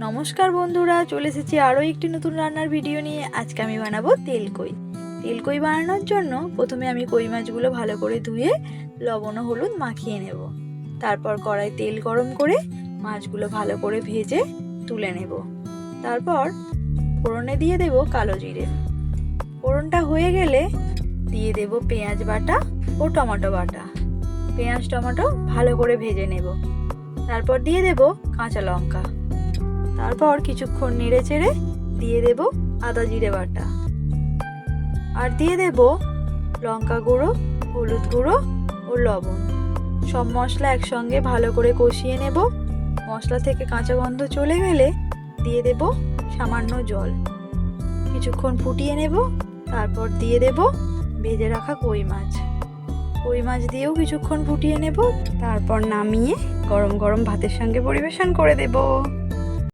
নমস্কার বন্ধুরা, চলে এসেছি আরও একটি নতুন রান্নার ভিডিও নিয়ে। আজকে আমি বানাবো তেলকই। তেলকই বানানোর জন্য প্রথমে আমি কই মাছগুলো ভালো করে ধুয়ে লবণ ও হলুদ মাখিয়ে নেব। তারপর কড়াই তেল গরম করে মাছগুলো ভালো করে ভেজে তুলে নেব। তারপর ফোড়নে দিয়ে দেব কালো জিরে। ফোড়নটা হয়ে গেলে দিয়ে দেব পেঁয়াজ বাটা ও টমেটো বাটা। পেঁয়াজ টমেটো ভালো করে ভেজে নেব। তারপর দিয়ে দেব কাঁচা লঙ্কা। তারপর কিছুক্ষণ নেড়ে চেড়ে দিয়ে দেব আদা জিরে বাটা, আর দিয়ে দেব লঙ্কা গুঁড়ো, হলুদ গুঁড়ো ও লবণ। সব মশলা একসঙ্গে ভালো করে কষিয়ে নেব। মশলা থেকে কাঁচা গন্ধ চলে গেলে দিয়ে দেব সামান্য জল। কিছুক্ষণ ফুটিয়ে নেব। তারপর দিয়ে দেব ভেজে রাখা কই মাছ। কই মাছ দিয়েও কিছুক্ষণ ফুটিয়ে নেব। তারপর নামিয়ে গরম গরম ভাতের সঙ্গে পরিবেশন করে দেব।